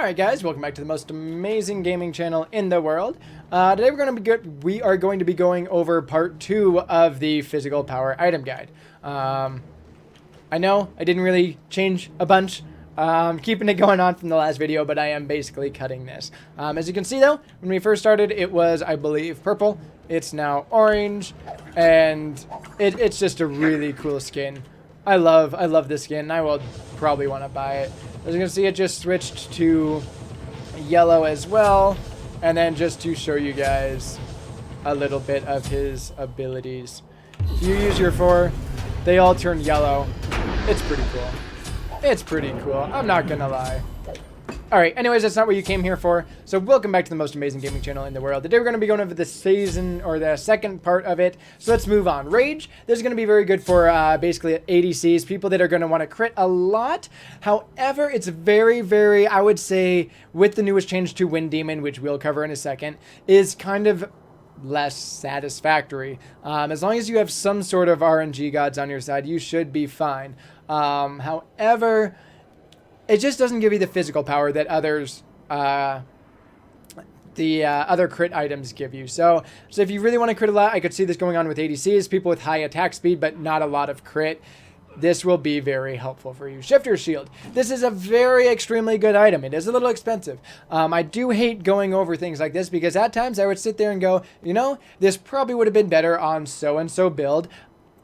Alright guys, welcome back to the most amazing gaming channel in the world. Today we are going to be going over part 2 of the physical power item guide. I know I didn't really change a bunch, keeping it going on from the last video, but I am basically cutting this. As you can see though, when we first started it was, I believe, purple. It's now orange, and it's just a really cool skin. I love this skin. I will probably want to buy it. As you can see, it just switched to yellow as well. And then just to show you guys a little bit of his abilities. If you use your 4, they all turn yellow. It's pretty cool. It's pretty cool. I'm not gonna lie. Alright, anyways, that's not what you came here for. So welcome back to the most amazing gaming channel in the world. Today we're going to be going over the season, or the second part of it. So let's move on. Rage, this is going to be very good for basically ADCs, people that are going to want to crit a lot. However, it's very, I would say, with the newest change to Wind Demon, which we'll cover in a second, is kind of less satisfactory. As long as you have some sort of RNG gods on your side, you should be fine. However, it just doesn't give you the physical power that others, other crit items give you. So if you really want to crit a lot, I could see this going on with ADCs, people with high attack speed, but not a lot of crit. This will be very helpful for you. Shifter Shield. This is a very extremely good item. It is a little expensive. I do hate going over things like this because at times I would sit there and go, you know, this probably would have been better on so-and-so build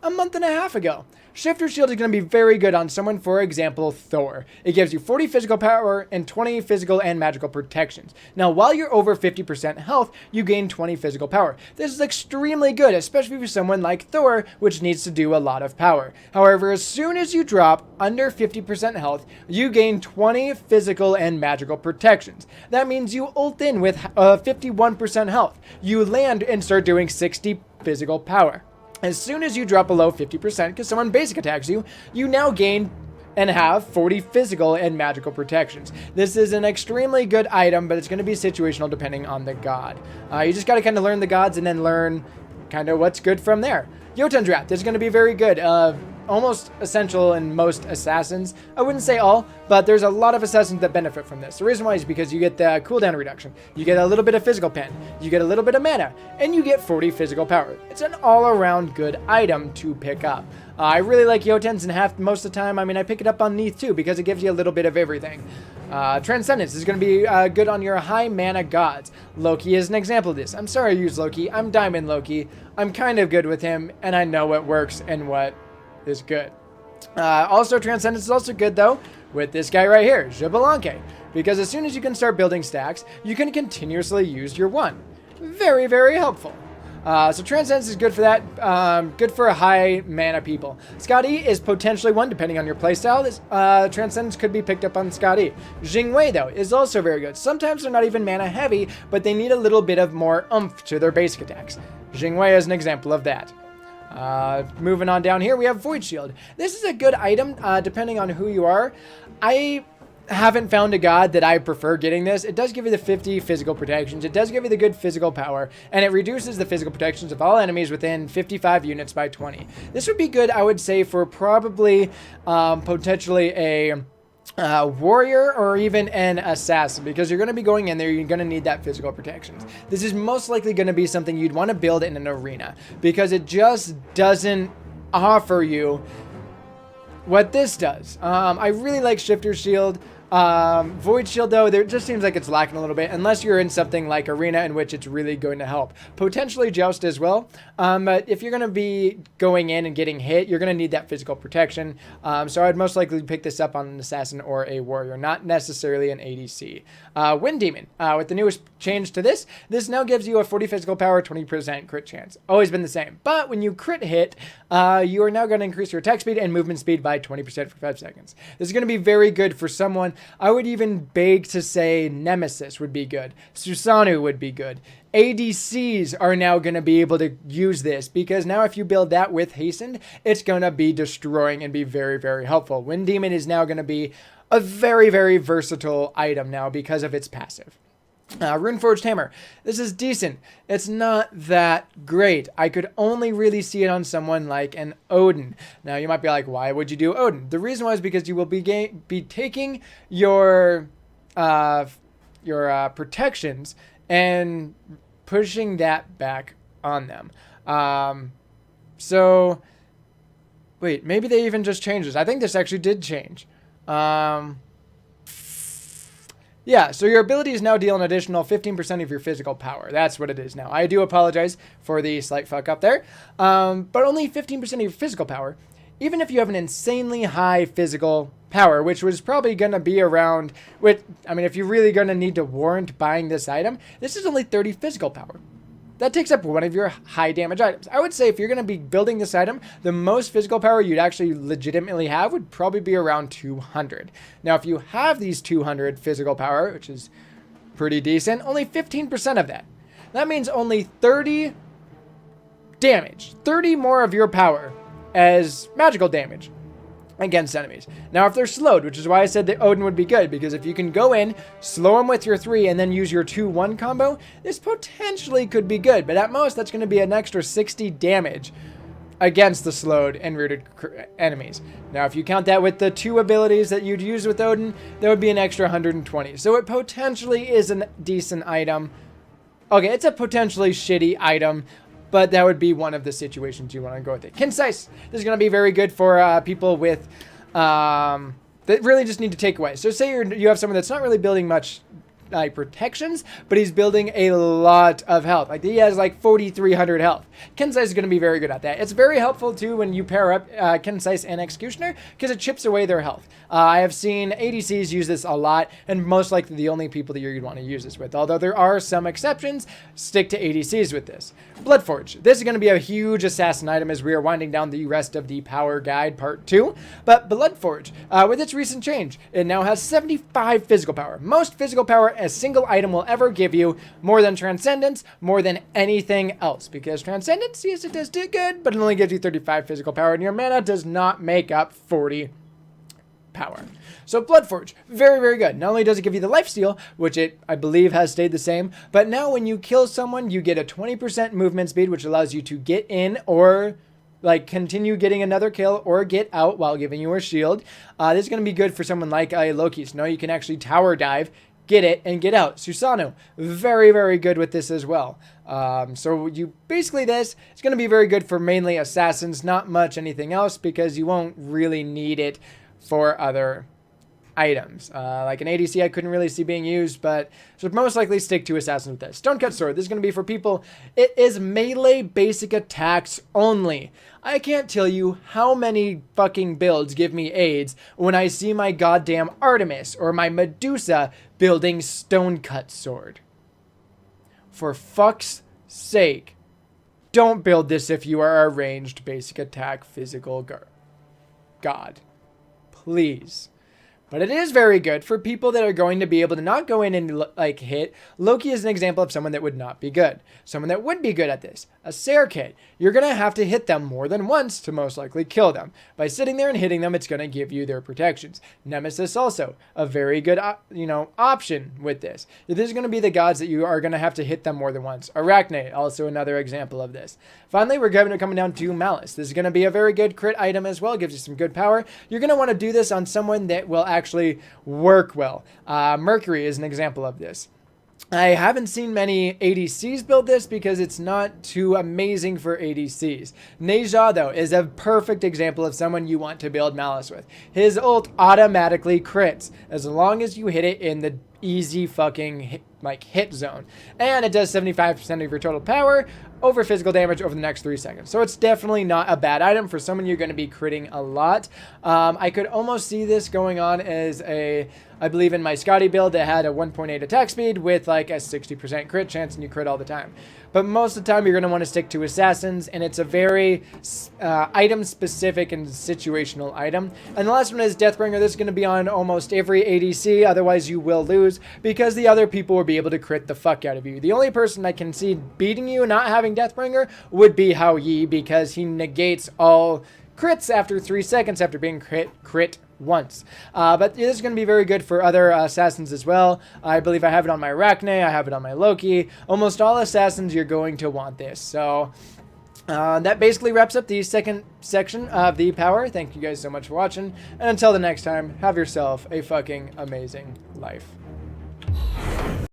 a month and a half ago. Shifter Shield is going to be very good on someone, for example, Thor. It gives you 40 physical power and 20 physical and magical protections. Now, while you're over 50% health, you gain 20 physical power. This is extremely good, especially for someone like Thor, which needs to do a lot of power. However, as soon as you drop under 50% health, you gain 20 physical and magical protections. That means you ult in with 51% health. You land and start doing 60 physical power. As soon as you drop below 50%, because someone basic attacks you, you now gain and have 40 physical and magical protections. This is an extremely good item, but it's going to be situational depending on the god. You just got to kind of learn the gods and then learn kind of what's good from there. Jotun Draft is going to be very good. Almost essential in most assassins. I wouldn't say all, but there's a lot of assassins that benefit from this. The reason why is because you get the cooldown reduction, you get a little bit of physical pen, you get a little bit of mana, and you get 40 physical power. It's an all-around good item to pick up. I really like Jotuns, and most of the time, I pick it up on Neath too, because it gives you a little bit of everything. Transcendence is going to be good on your high mana gods. Loki is an example of this. I'm sorry I use Loki. I'm Diamond Loki. I'm kind of good with him, and I know what works and what is good. Also, Transcendence is also good though with this guy right here, Xbalanque, because as soon as you can start building stacks, you can continuously use your 1. Very helpful. So Transcendence is good for that, good for high mana people. Scott E is potentially one, depending on your playstyle. Transcendence could be picked up on Scott E. Jingwei, though, is also very good. Sometimes they're not even mana heavy, but they need a little bit of more oomph to their basic attacks. Jingwei is an example of that. Moving on down here, we have Void Shield. This is a good item, depending on who you are. I haven't found a god that I prefer getting this. It does give you the 50 physical protections. It does give you the good physical power, and it reduces the physical protections of all enemies within 55 units by 20. This would be good, I would say, for probably, potentially a warrior or even an assassin, because you're going to be going in there, you're going to need that physical protections. This is most likely going to be something you'd want to build in an arena, because it just doesn't offer you what this does. I really like Shifter Shield. Void Shield, though, there just seems like it's lacking a little bit, unless you're in something like Arena, in which it's really going to help. Potentially Joust as well, but if you're going to be going in and getting hit, you're going to need that physical protection, so I'd most likely pick this up on an Assassin or a Warrior, not necessarily an ADC. Wind Demon, with the newest change to this now gives you a 40 physical power, 20% crit chance. Always been the same, but when you crit hit, you are now going to increase your attack speed and movement speed by 20% for 5 seconds. This is going to be very good for someone. I would even beg to say Nemesis would be good. Susanoo would be good. ADCs are now going to be able to use this, because now if you build that with Hastened, it's going to be destroying and be very helpful. Wind Demon is now going to be a very versatile item now because of its passive. Runeforged Hammer. This is decent. It's not that great. I could only really see it on someone like an Odin. Now, you might be like, why would you do Odin? The reason why is because you will be taking your protections and pushing that back on them. So wait, maybe they even just changed this. I think this actually did change. Yeah, so your abilities now deal an additional 15% of your physical power. That's what it is now. I do apologize for the slight fuck up there. But only 15% of your physical power. Even if you have an insanely high physical power, which was probably going to be around, if you're really going to need to warrant buying this item, this is only 30 physical power. That takes up one of your high damage items. I would say if you're going to be building this item, the most physical power you'd actually legitimately have would probably be around 200. Now, if you have these 200 physical power, which is pretty decent, only 15% of that. That means only 30 damage, 30 more of your power as magical damage against enemies. Now, if they're slowed, which is why I said that Odin would be good, because if you can go in, slow them with your 3, and then use your 2-1 combo, this potentially could be good. But at most, that's going to be an extra 60 damage against the slowed and rooted enemies. Now, if you count that with the 2 abilities that you'd use with Odin, that would be an extra 120. So it potentially is a decent item. Okay, it's a potentially shitty item, but that would be one of the situations you want to go with it. Concise. This is going to be very good for people with that really just need to take away. So say you have someone that's not really building much protections, but he's building a lot of health. Like he has like 4,300 health. Concise is going to be very good at that. It's very helpful too when you pair up Concise and Executioner because it chips away their health. I have seen ADCs use this a lot, and most likely the only people that you'd want to use this with. Although there are some exceptions, stick to ADCs with this. Bloodforge. This is going to be a huge assassin item as we are winding down the rest of the power guide part 2. But Bloodforge, with its recent change, it now has 75 physical power. Most physical power a single item will ever give you, more than Transcendence, more than anything else. Because Transcendence, yes, it does do good, but it only gives you 35 physical power, and your mana does not make up 40 power. So Bloodforge, very, very good. Not only does it give you the lifesteal, which it, I believe, has stayed the same, but now when you kill someone, you get a 20% movement speed, which allows you to get in or continue getting another kill or get out while giving you a shield. This is going to be good for someone like Loki. So now you can actually tower dive, get it, and get out. Susanoo, very, very good with this as well. So you basically it's going to be very good for mainly assassins, not much anything else, because you won't really need it for other items. Like an ADC I couldn't really see being used, but should most likely stick to assassins with this. Stonecut Sword, this is going to be for people. It is melee basic attacks only. I can't tell you how many fucking builds give me AIDS when I see my goddamn Artemis or my Medusa building Stonecut Sword. For fuck's sake, don't build this if you are a ranged basic attack physical god. Please. But it is very good for people that are going to be able to not go in and hit. Loki is an example of someone that would not be good. Someone that would be good at this. A Serkit. You're going to have to hit them more than once to most likely kill them. By sitting there and hitting them, it's going to give you their protections. Nemesis also. A very good option with this. This is going to be the gods that you are going to have to hit them more than once. Arachne. Also another example of this. Finally, we're coming down to Malice. This is going to be a very good crit item as well. Gives you some good power. You're going to want to do this on someone that will actually work well. Mercury is an example of this. I haven't seen many ADCs build this because it's not too amazing for ADCs. Neja, though, is a perfect example of someone you want to build Malice with. His ult automatically crits as long as you hit it in the easy fucking hit zone. And it does 75% of your total power over physical damage over the next 3 seconds. So it's definitely not a bad item for someone you're going to be critting a lot. I could almost see this going on as I believe in my Scotty build that had a 1.8 attack speed with a 60% crit chance, and you crit all the time. But most of the time you're going to want to stick to assassins, and it's a very item specific and situational item. And the last one is Deathbringer. This is going to be on almost every ADC, otherwise you will lose because the other people will be able to crit the fuck out of you. The only person I can see beating you not having Deathbringer would be Hao Yi, because he negates all crits after 3 seconds after being crit once. But this is going to be very good for other assassins as well. I believe I have it on my Arachne, I have it on my Loki. Almost all assassins, you're going to want this. So that basically wraps up the second section of the power. Thank you guys so much for watching, and until the next time, have yourself a fucking amazing life.